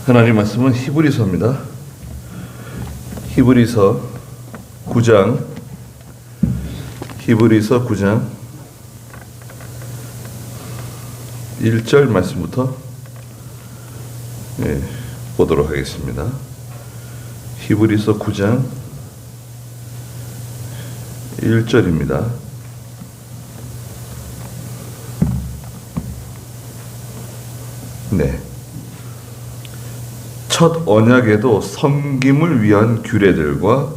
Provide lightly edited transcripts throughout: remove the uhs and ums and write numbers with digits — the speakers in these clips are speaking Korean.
하나님 말씀은 히브리서입니다. 히브리서 9장 1절 말씀부터 보도록 하겠습니다. 히브리서 9장 1절입니다. 첫 언약에도 섬김을 위한 규례들과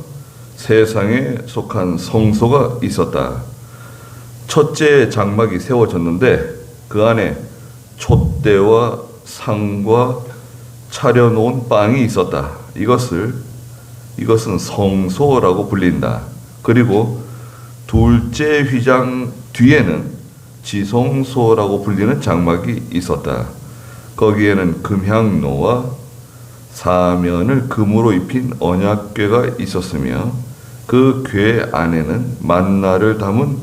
세상에 속한 성소가 있었다. 첫째 장막이 세워졌는데 그 안에 촛대와 상과 차려놓은 빵이 있었다. 이것은 성소라고 불린다. 그리고 둘째 휘장 뒤에는 지성소라고 불리는 장막이 있었다. 거기에는 금향로와 사면을 금으로 입힌 언약궤가 있었으며 그 궤 안에는 만나를 담은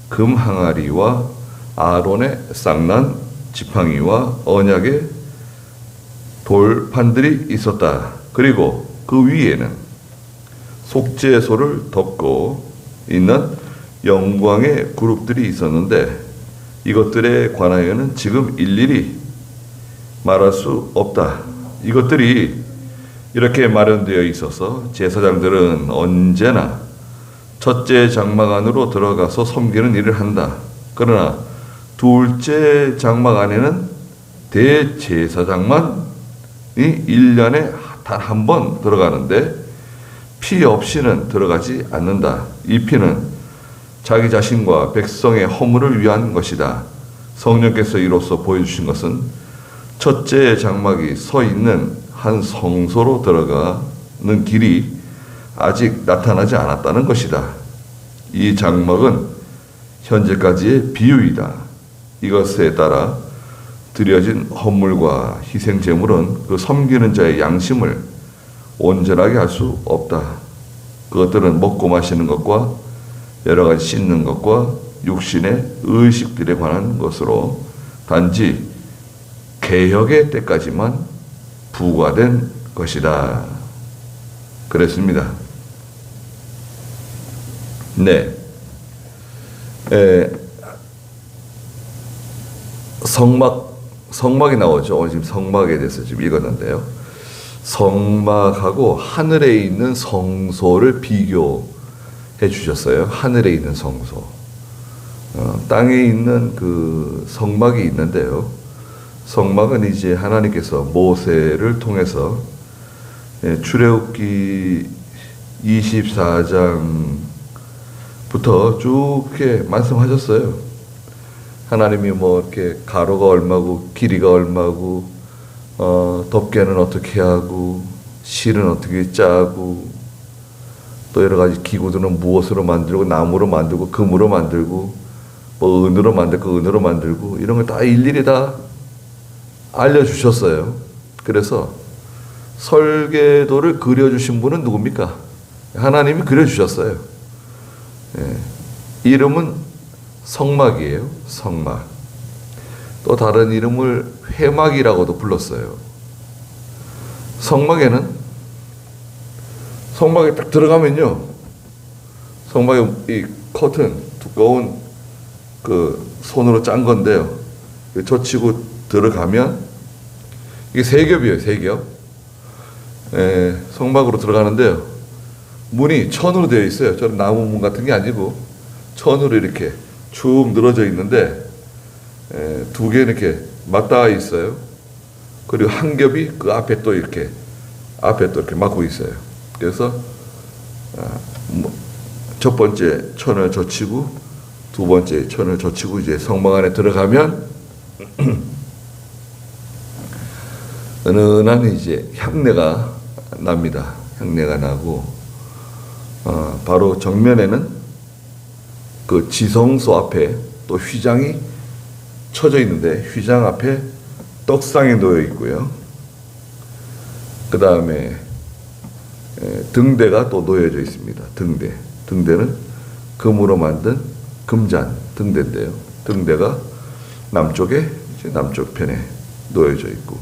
금 항아리와 아론의 쌍난 지팡이와 언약의 돌판들이 있었다. 그리고 그 위에는 속죄소를 덮고 있는 영광의 그룹들이 있었는데 이것들에 관하여는 지금 일일이 말할 수 없다. 이것들이 이렇게 마련되어 있어서 제사장들은 언제나 첫째 장막 안으로 들어가서 섬기는 일을 한다. 그러나 둘째 장막 안에는 대제사장만이 1년에 단 한 번 들어가는데 피 없이는 들어가지 않는다. 이 피는 자기 자신과 백성의 허물을 위한 것이다. 성령께서 이로써 보여주신 것은 첫째 장막이 서 있는 한 성소로 들어가는 길이 아직 나타나지 않았다는 것이다. 이 장막은 현재까지의 비유이다. 이것에 따라 드려진 헌물과 희생 제물은 그 섬기는 자의 양심을 온전하게 할 수 없다. 그것들은 먹고 마시는 것과 여러 가지 씻는 것과 육신의 의식들에 관한 것으로 단지 개혁의 때까지만 부과된 것이다. 그랬습니다. 성막이 나오죠. 오늘 지금 성막에 대해서 지금 읽었는데요. 성막하고 하늘에 있는 성소를 비교해 주셨어요. 하늘에 있는 성소. 땅에 있는 그 성막이 있는데요. 성막은 이제 하나님께서 모세를 통해서 출애굽기 24장부터 쭉 이렇게 말씀하셨어요. 하나님이 뭐 이렇게 가로가 얼마고 길이가 얼마고 덮개는 어떻게 하고 실은 어떻게 짜고 또 여러 가지 기구들은 무엇으로 만들고 나무로 만들고 금으로 만들고 뭐 은으로 만들고 은으로 만들고 이런 걸 다 일일이 다 알려주셨어요. 그래서 설계도를 그려주신 분은 누굽니까? 하나님이 그려주셨어요. 이름은 성막이에요. 성막. 또 다른 이름을 회막이라고도 불렀어요. 성막에 딱 들어가면요. 성막에 이 커튼, 두꺼운 그 손으로 짠 건데요. 젖히고 들어가면 이게 세 겹이에요. 세 겹. 성막으로 들어가는데요. 문이 천으로 되어 있어요. 저는 나무 문 같은 게 아니고 천으로 이렇게 쭉 늘어져 있는데 두 개는 이렇게 맞닿아 있어요. 그리고 한 겹이 그 앞에 또 이렇게 막고 있어요. 그래서 첫 번째 천을 젖히고 두 번째 천을 젖히고 이제 성막 안에 들어가면 은은한 이제 향내가 납니다. 향내가 나고 바로 정면에는 그 지성소 앞에 또 휘장이 쳐져 있는데 휘장 앞에 떡상이 놓여 있고요. 그 다음에 등대가 또 놓여져 있습니다. 등대는 금으로 만든 금잔 등대인데요. 등대가 남쪽에 이제 남쪽 편에 놓여져 있고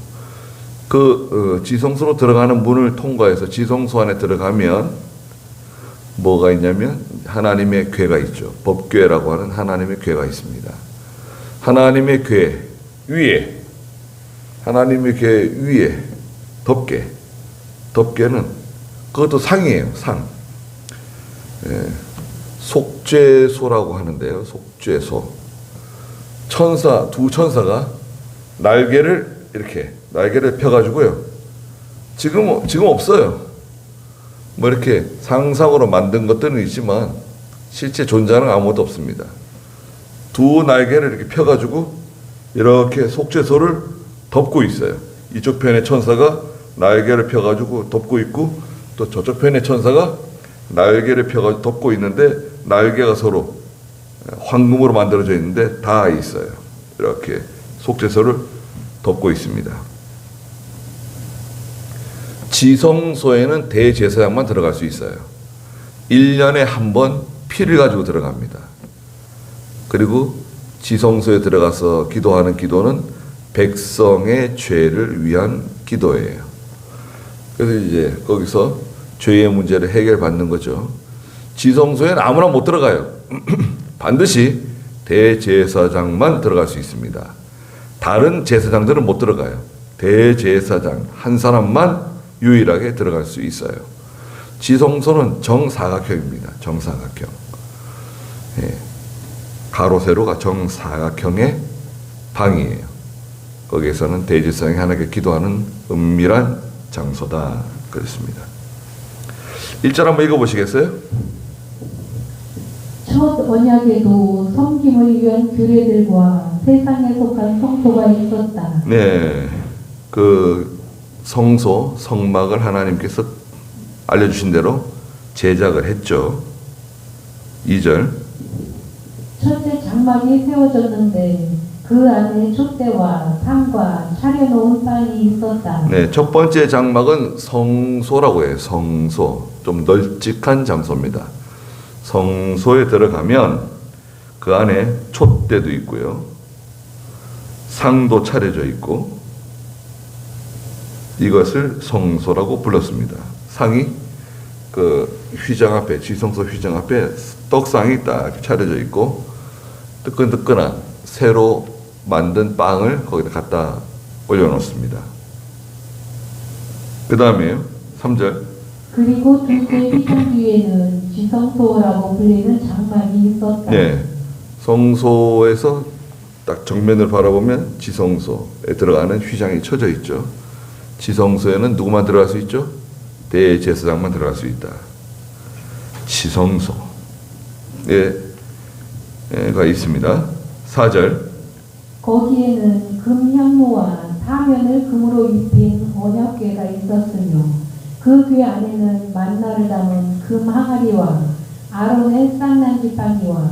지성소로 들어가는 문을 통과해서 지성소 안에 들어가면 뭐가 있냐면 하나님의 궤가 있죠. 법궤라고 하는 하나님의 궤가 있습니다. 하나님의 궤 위에, 하나님의 궤 위에 덮개. 덮개는 그것도 상이에요. 상. 속죄소라고 하는데요. 속죄소. 두 천사가 날개를 펴가지고요. 지금 없어요. 뭐 이렇게 상상으로 만든 것들은 있지만 실제 존재하는 아무것도 없습니다. 두 날개를 이렇게 펴가지고 이렇게 속죄소를 덮고 있어요. 이쪽 편의 천사가 날개를 펴가지고 덮고 있고, 또 저쪽 편의 천사가 날개를 펴가지고 덮고 있는데, 날개가 서로 황금으로 만들어져 있는데 다 있어요. 이렇게 속죄소를 덮고 있습니다. 지성소에는 대제사장만 들어갈 수 있어요. 1년에 한 번 피를 가지고 들어갑니다. 그리고 지성소에 들어가서 기도하는 기도는 백성의 죄를 위한 기도예요. 그래서 이제 거기서 죄의 문제를 해결받는 거죠. 지성소에는 아무나 못 들어가요. 반드시 대제사장만 들어갈 수 있습니다. 다른 제사장들은 못 들어가요. 대제사장 한 사람만 유일하게 들어갈 수 있어요. 지성소는 정사각형입니다. 정사각형. 가로 세로가 정사각형의 방이에요. 거기에서는 대제사장이 하나님께 기도하는 은밀한 장소다. 그렇습니다. 1절 한번 읽어보시겠어요? 첫 언약에도 섬김을 위한 규례들과 세상에 속한 성소가 있었다. 네, 그 성소, 성막을 하나님께서 알려주신 대로 제작을 했죠. 2절. 첫째 장막이 세워졌는데 그 안에 촛대와 상과 차려놓은 빵이 있었다. 네, 첫 번째 장막은 성소라고 해요. 성소. 좀 널찍한 장소입니다. 성소에 들어가면 그 안에 촛대도 있고요. 상도 차려져 있고, 이것을 성소라고 불렀습니다. 상이 그 휘장 앞에, 지성소 휘장 앞에 떡상이 딱 차려져 있고, 뜨끈뜨끈한 새로 만든 빵을 거기다 갖다 올려놓습니다. 그 다음에 3절. 그리고 둘째 휘장 뒤에는 지성소라고 불리는 장막이 있었다. 네, 성소에서 딱 정면을 바라보면 지성소에 들어가는 휘장이 쳐져 있죠. 지성소에는 누구만 들어갈 수 있죠? 대제사장만 들어갈 수 있다. 지성소가 있습니다. 4절. 거기에는 금향로와 사면을 금으로 입힌 언약궤가 있었으며 그 궤 안에는 만나를 담은 금 항아리와 아론의 쌍난 지팡이와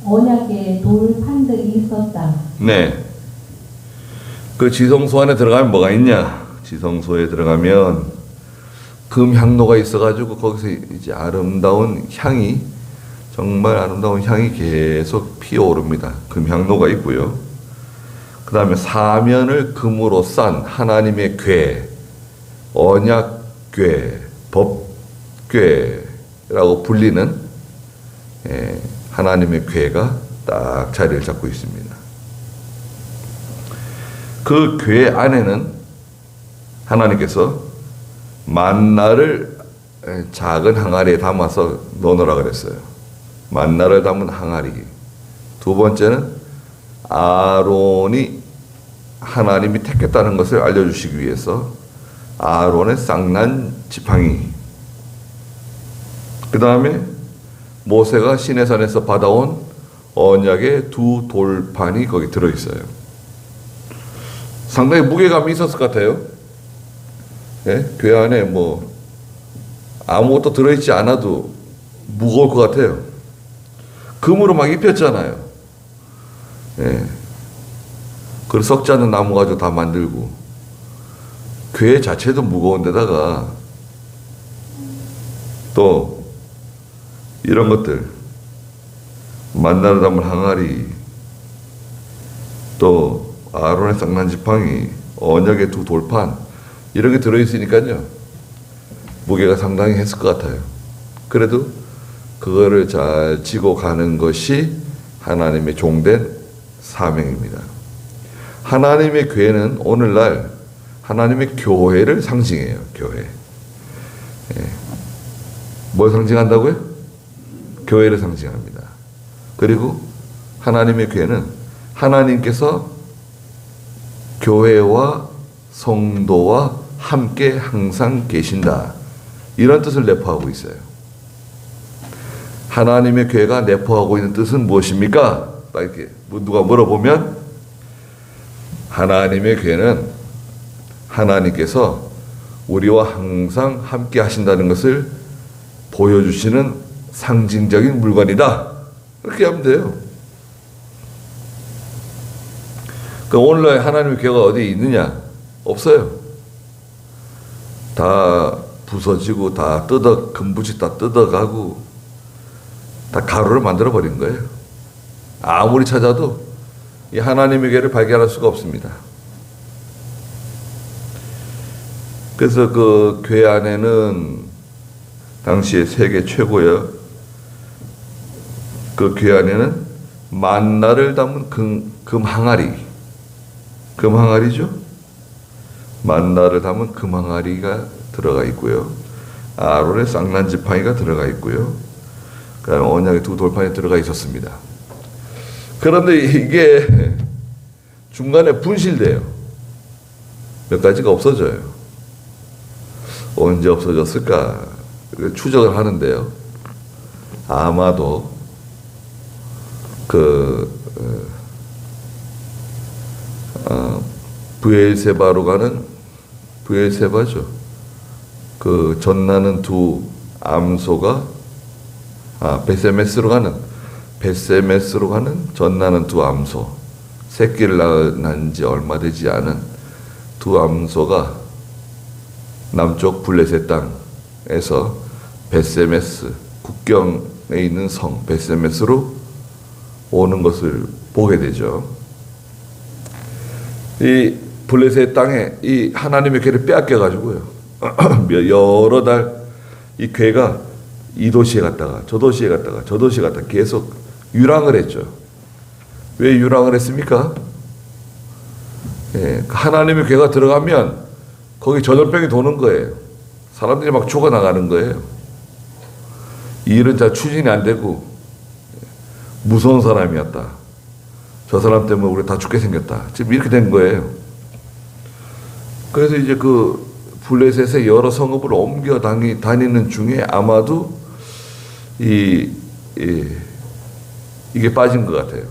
언약궤 돌판들이 있었다. 네, 그 지성소 안에 들어가면 뭐가 있냐? 지성소에 들어가면 금향로가 있어가지고 거기서 이제 아름다운 향이, 정말 아름다운 향이 계속 피어오릅니다. 금향로가 있고요. 그 다음에 사면을 금으로 싼 하나님의 궤, 언약궤, 법궤라고 불리는 하나님의 궤가 딱 자리를 잡고 있습니다. 그 궤 안에는 하나님께서 만나를 작은 항아리에 담아서 넣어놓으라 그랬어요. 만나를 담은 항아리. 두 번째는 아론이 하나님이 택했다는 것을 알려주시기 위해서 아론의 쌍난 지팡이. 그 다음에 모세가 시내산에서 받아온 언약의 두 돌판이 거기 들어있어요. 상당히 무게감이 있었을 것 같아요. 예? 궤 안에 뭐 아무것도 들어있지 않아도 무거울 것 같아요. 금으로 막 입혔잖아요. 예. 그리고 썩지 않는 나무 가지고 다 만들고, 궤 자체도 무거운 데다가 또 이런 것들, 만나를 담은 항아리, 또 아론의 쌍난 지팡이, 언약의 두 돌판, 이런 게 들어있으니까요. 무게가 상당히 했을 것 같아요. 그래도 그거를 잘 지고 가는 것이 하나님의 종된 사명입니다. 하나님의 교회는 오늘날 하나님의 교회를 상징해요. 교회. 예. 뭘 상징한다고요? 교회를 상징합니다. 그리고 하나님의 교회는 하나님께서 교회와 성도와 함께 항상 계신다. 이런 뜻을 내포하고 있어요. 하나님의 교회가 내포하고 있는 뜻은 무엇입니까? 딱 이렇게 누가 물어보면 하나님의 교회는 하나님께서 우리와 항상 함께 하신다는 것을 보여주시는 상징적인 물건이다. 그렇게 하면 돼요. 그 오늘날 하나님의 교회가 어디 있느냐? 없어요. 다 부서지고 다 금붙이 다 뜯어가고 다 가루를 만들어 버린 거예요. 아무리 찾아도 이 하나님의 교회를 발견할 수가 없습니다. 그래서 그 교회 안에는 당시에 세계 최고의 그 교회 안에는 만나를 담은 금 항아리죠. 만나를 담은 금 항아리가 들어가 있고요. 아론의 쌍난 지팡이가 들어가 있고요. 그다음에 언약의 두 돌판이 들어가 있었습니다. 그런데 이게 중간에 분실돼요. 몇 가지가 없어져요. 언제 없어졌을까 추적을 하는데요. 아마도 브엘세바로 가는 브엘세바죠. 그 전나는 두 암소가 베세메스로 가는 전나는 두 암소, 새끼를 낳은 지 얼마 되지 않은 두 암소가 남쪽 블레셋 땅에서 베세메스 국경에 있는 성 베세메스로 오는 것을 보게 되죠. 이 블레셋 땅에 이 하나님의 교회를 빼앗겨 가지고요. 여러 달 이 교회가 이 도시에 갔다가 저 도시에 갔다가 저 도시에 갔다가 계속 유랑을 했죠. 왜 유랑을 했습니까? 예, 하나님의 교회가 들어가면 거기 전염병이 도는 거예요. 사람들이 막 죽어나가는 거예요. 이 일은 잘 추진이 안 되고 무서운 사람이었다. 저 사람 때문에 우리 다 죽게 생겼다. 지금 이렇게 된 거예요. 그래서 이제 그 블레셋의 여러 성읍을 옮겨 다니는 중에 아마도 이게 빠진 것 같아요.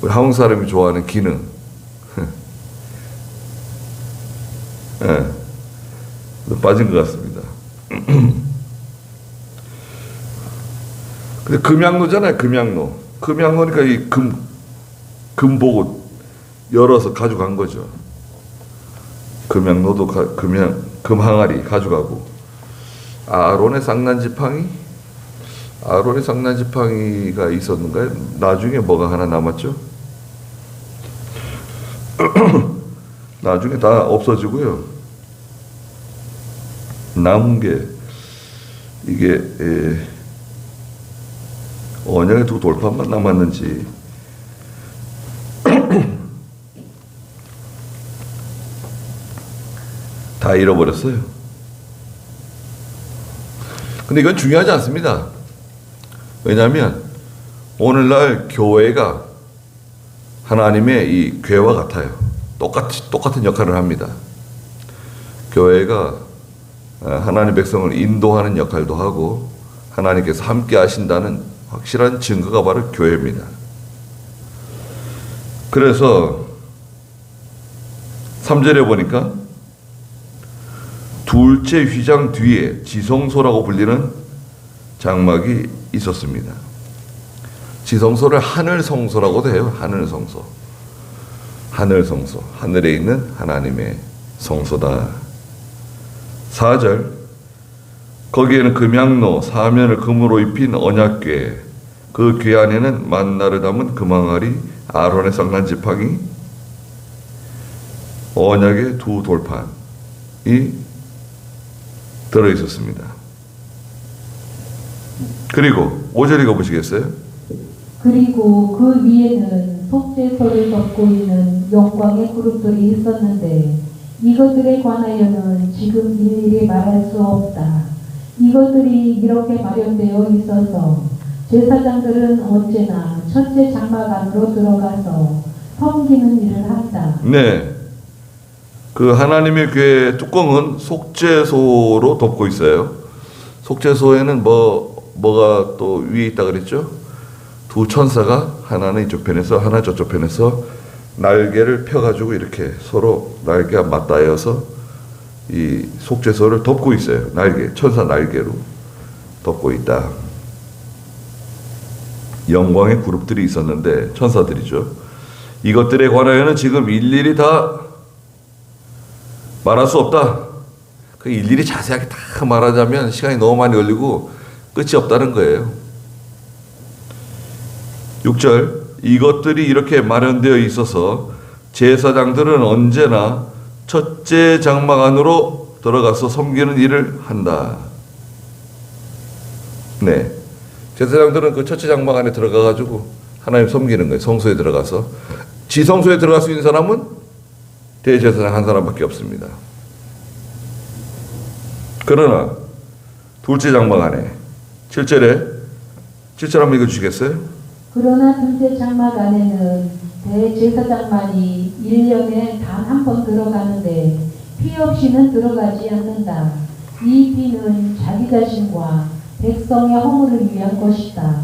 우리 한국 사람이 좋아하는 기능. 네. 빠진 것 같습니다. 근데 금양로잖아요, 금양로. 금양로니까 이 금보고 열어서 가져간 거죠. 금양로도 금 항아리 가져가고 아론의 쌍난 지팡이가 있었는가요? 나중에 뭐가 하나 남았죠? 나중에 다 없어지고요. 남은 게 이게 언약의 두 돌판만 남았는지 다 잃어버렸어요. 근데 이건 중요하지 않습니다. 왜냐하면 오늘날 교회가 하나님의 이 궤와 같아요. 똑같은 역할을 합니다. 교회가 하나님 백성을 인도하는 역할도 하고 하나님께서 함께 하신다는 확실한 증거가 바로 교회입니다. 그래서 3절에 보니까 둘째 휘장 뒤에 지성소라고 불리는 장막이 있었습니다. 지성소를 하늘성소라고도 해요. 하늘성소. 하늘에 있는 하나님의 성소다. 4절 거기에는 금양로 사면을 금으로 입힌 언약궤 그 궤 안에는 만나를 담은 금항아리 아론의 쌍난 지팡이 언약의 두 돌판이 들어 있었습니다. 그리고 5절 읽어보시겠어요? 그리고 그 위에는 속죄소를 덮고 있는 영광의 그룹들이 있었는데 이것들에 관하여는 지금 일일이 말할 수 없다. 이것들이 이렇게 마련되어 있어서 제사장들은 언제나 첫째 장막 안으로 들어가서 섬기는 일을 한다. 네. 그 하나님의 교회의 뚜껑은 속죄소로 덮고 있어요. 속죄소에는 뭐가 또 위에 있다 그랬죠? 두 천사가 하나는 이쪽 편에서 하나 저쪽 편에서 날개를 펴가지고 이렇게 서로 날개가 맞닿아서 이 속죄소를 덮고 있어요. 날개, 천사 날개로 덮고 있다. 영광의 그룹들이 있었는데 천사들이죠. 이것들에 관하여는 지금 일일이 다 말할 수 없다. 그 일일이 자세하게 다 말하자면 시간이 너무 많이 걸리고 끝이 없다는 거예요. 6절 이것들이 이렇게 마련되어 있어서 제사장들은 언제나 첫째 장막 안으로 들어가서 섬기는 일을 한다. 네, 제사장들은 그 첫째 장막 안에 들어가가지고 하나님 섬기는 거예요. 성소에 들어가서. 지성소에 들어갈 수 있는 사람은 대제사장 한 사람밖에 없습니다. 그러나 둘째 장막 안에 7절 한번 읽어주시겠어요? 그러나 둘째 장막 안에는 대제사장만이 1년에 단 한 번 들어가는데 피 없이는 들어가지 않는다. 이 피는 자기 자신과 백성의 허물을 위한 것이다.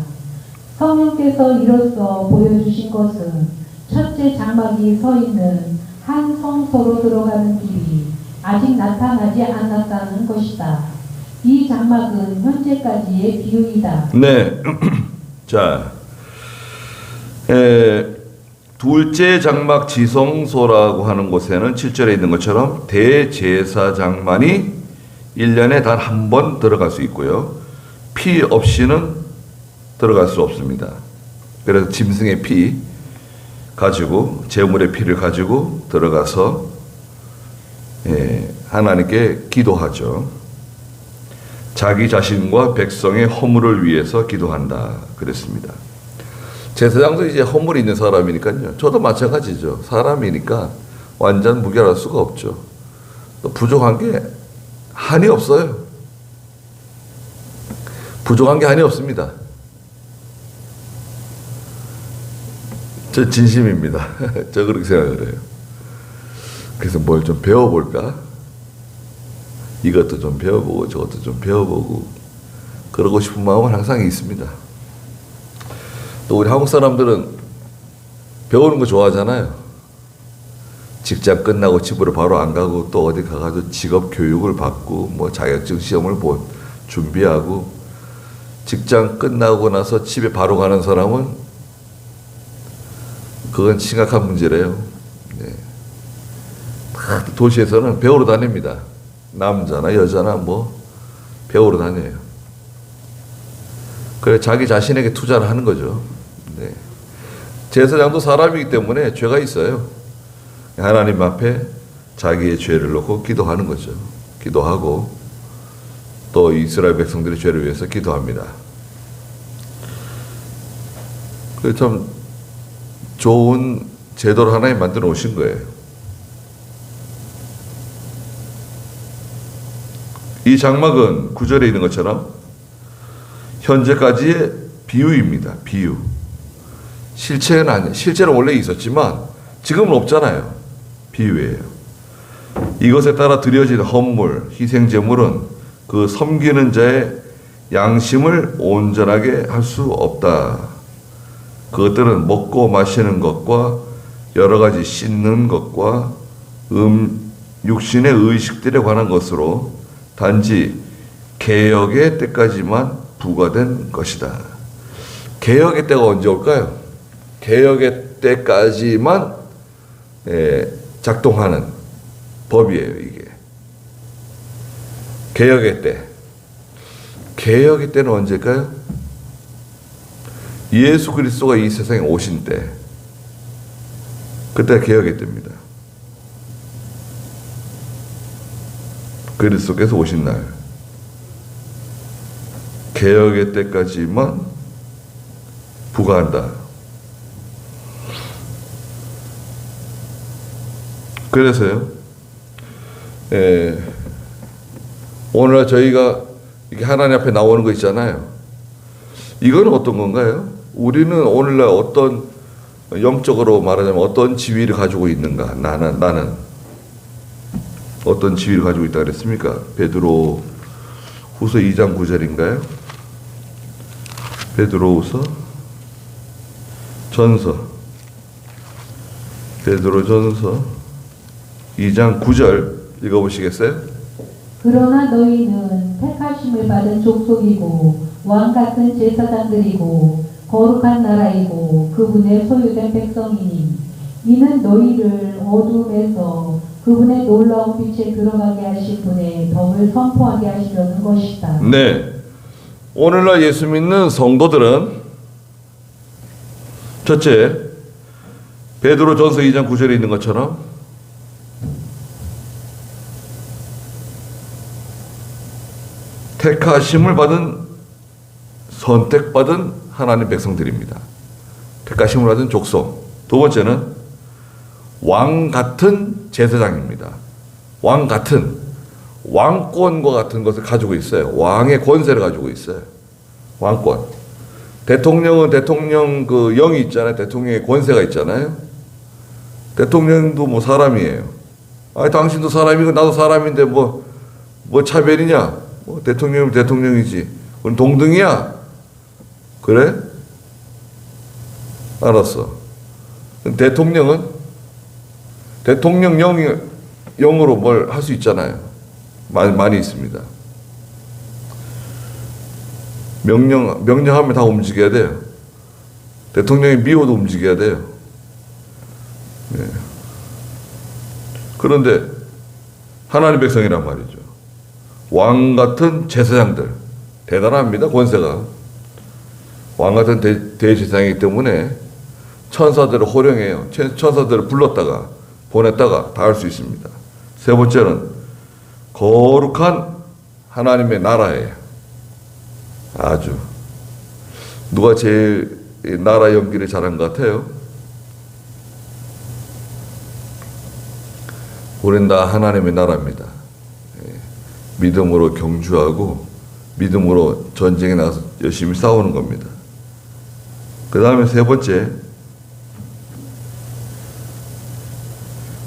성령께서 이로써 보여주신 것은 첫째 장막이 서 있는 한 성소로 들어가는 길이 아직 나타나지 않았다는 것이다. 이 장막은 현재까지의 비유이다. 네. 자, 둘째 장막 지성소라고 하는 곳에는 7절에 있는 것처럼 대제사장만이 1년에 단 한 번 들어갈 수 있고요. 피 없이는 들어갈 수 없습니다. 그래서 짐승의 피 가지고, 제물의 피를 가지고 들어가서 하나님께 기도하죠. 자기 자신과 백성의 허물을 위해서 기도한다 그랬습니다. 제사장도 이제 허물이 있는 사람이니까요. 저도 마찬가지죠. 사람이니까 완전 무결할 수가 없죠. 또 부족한 게 한이 없어요. 부족한 게 한이 없습니다. 저 진심입니다. 저 그렇게 생각을 해요. 그래서 뭘 좀 배워볼까? 이것도 좀 배워보고 저것도 좀 배워보고 그러고 싶은 마음은 항상 있습니다. 또 우리 한국 사람들은 배우는 거 좋아하잖아요. 직장 끝나고 집으로 바로 안 가고 또 어디 가가지고 직업 교육을 받고 뭐 자격증 시험을 준비하고 직장 끝나고 나서 집에 바로 가는 사람은 그건 심각한 문제래요. 네. 도시에서는 배우러 다닙니다. 남자나 여자나 뭐 배우러 다녀요. 그래 자기 자신에게 투자를 하는 거죠. 네. 제사장도 사람이기 때문에 죄가 있어요. 하나님 앞에 자기의 죄를 놓고 기도하는 거죠. 기도하고 또 이스라엘 백성들의 죄를 위해서 기도합니다. 그 참 좋은 제도를 하나님 만들어 오신 거예요. 이 장막은 9절에 있는 것처럼 현재까지의 비유입니다. 비유. 실체는 아니에요. 실제로 원래 있었지만 지금은 없잖아요. 비유예요. 이것에 따라 드려진 헌물, 희생제물은 그 섬기는 자의 양심을 온전하게 할 수 없다. 그것들은 먹고 마시는 것과 여러 가지 씻는 것과 육신의 의식들에 관한 것으로 단지 개역의 때까지만 부과된 것이다. 개역의 때가 언제 올까요? 개역의 때까지만 작동하는 법이에요, 이게. 개역의 때. 개역의 때는 언제일까요? 예수 그리스도가 이 세상에 오신 때. 그때 개역의 때입니다. 그리스도께서 오신 날 개혁의 때까지만 부과한다. 그래서요, 오늘 저희가 이렇게 하나님 앞에 나오는 거 있잖아요. 이건 어떤 건가요? 우리는 오늘날 어떤, 영적으로 말하자면 어떤 지위를 가지고 있는가? 나는 어떤 지위를 가지고 있다 그랬습니까? 베드로 후서 2장 9절인가요? 베드로 후서 베드로 전서 2장 9절 읽어보시겠어요? 그러나 너희는 택하심을 받은 족속이고 왕 같은 제사장들이고 거룩한 나라이고 그분의 소유된 백성이니 이는 너희를 어둠에서 그분의 놀라운 빛에 들어가게 하실 분의 덕을 선포하게 하시려는 것이다. 네. 오늘날 예수 믿는 성도들은 첫째, 베드로 전서 2장 9절에 있는 것처럼 택하심을 받은, 선택받은 하나님 백성들입니다. 택하심을 받은 족속. 두 번째는 왕 같은 제사장입니다. 왕 같은, 왕권과 같은 것을 가지고 있어요. 왕의 권세를 가지고 있어요. 왕권. 대통령은 대통령 그 영이 있잖아요. 대통령의 권세가 있잖아요. 대통령도 뭐 사람이에요. 아, 당신도 사람이고 나도 사람인데 뭐 차별이냐? 뭐 대통령이면 대통령이지. 그건 동등이야. 그래? 알았어. 대통령은 대통령 영으로 뭘 할 수 있잖아요. 많이 있습니다. 명령하면 다 움직여야 돼요. 대통령이 미워도 움직여야 돼요. 네. 그런데 하나님 백성이란 말이죠. 왕 같은 제사장들. 대단합니다. 권세가. 왕 같은 대제사장이기 때문에 천사들을 호령해요. 천사들을 불렀다가 보냈다가 다 할 수 있습니다. 세 번째는 거룩한 하나님의 나라예요. 아주. 누가 제일 나라 연기를 잘한 것 같아요? 우린 다 하나님의 나라입니다. 믿음으로 경주하고 믿음으로 전쟁에 나가서 열심히 싸우는 겁니다. 그 다음에 세 번째,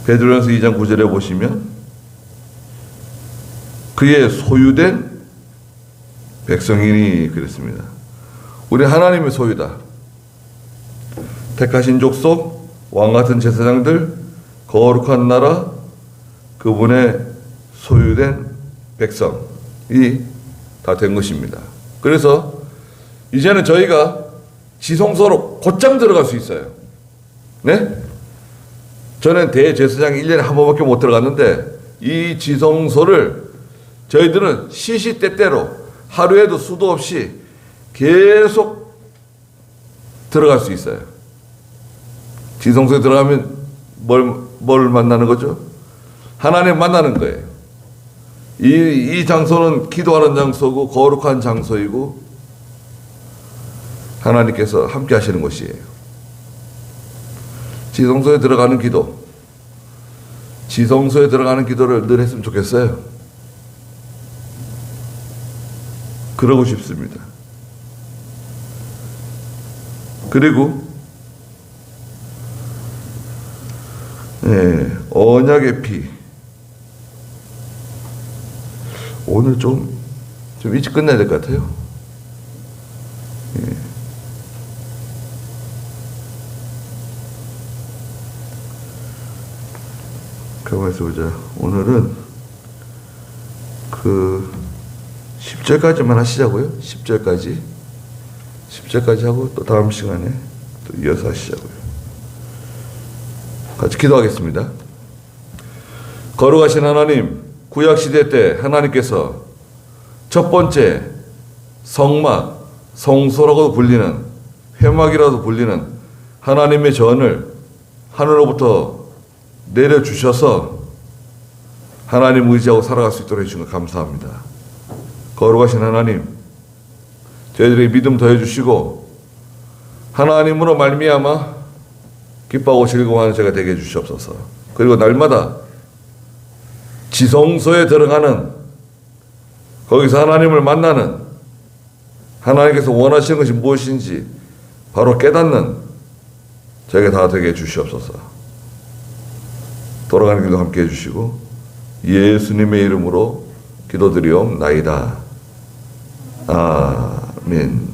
베드로전서 2장 9절에 보시면 그의 소유된 백성이니 그랬습니다. 우리 하나님의 소유다. 택하신 족속, 왕같은 제사장들, 거룩한 나라, 그분의 소유된 백성이 다 된 것입니다. 그래서 이제는 저희가 지성소로 곧장 들어갈 수 있어요. 네? 저는 대제사장 1년에 한 번밖에 못 들어갔는데 이 지성소를 저희들은 시시때때로 하루에도 수도 없이 계속 들어갈 수 있어요. 지성소에 들어가면 뭘 만나는 거죠? 하나님 만나는 거예요. 이 장소는 기도하는 장소고 거룩한 장소이고 하나님께서 함께 하시는 곳이에요. 지성소에 들어가는 기도, 지성소에 들어가는 기도를 늘 했으면 좋겠어요. 그러고 싶습니다. 그리고 언약의 피. 오늘 좀 일찍 끝내야 될 것 같아요. 가만히 있어보자. 오늘은 그 10절까지만 하시자고요. 10절까지 하고 또 다음 시간에 또 이어서 하시자고요. 같이 기도하겠습니다. 거룩하신 하나님, 구약시대 때 하나님께서 첫 번째 성막, 성소라고 불리는, 회막이라도 불리는 하나님의 전을 하늘로부터 내려주셔서 하나님 의지하고 살아갈 수 있도록 해주신 것 감사합니다. 거룩하신 하나님, 저희들의 믿음 더해주시고 하나님으로 말미암아 기뻐하고 즐거워하는 제가 되게 해주시옵소서. 그리고 날마다 지성소에 들어가는, 거기서 하나님을 만나는, 하나님께서 원하시는 것이 무엇인지 바로 깨닫는 저에게 다 되게 해주시옵소서. 돌아가는 길도 함께 해주시고 예수님의 이름으로 기도드리옵나이다. 아멘.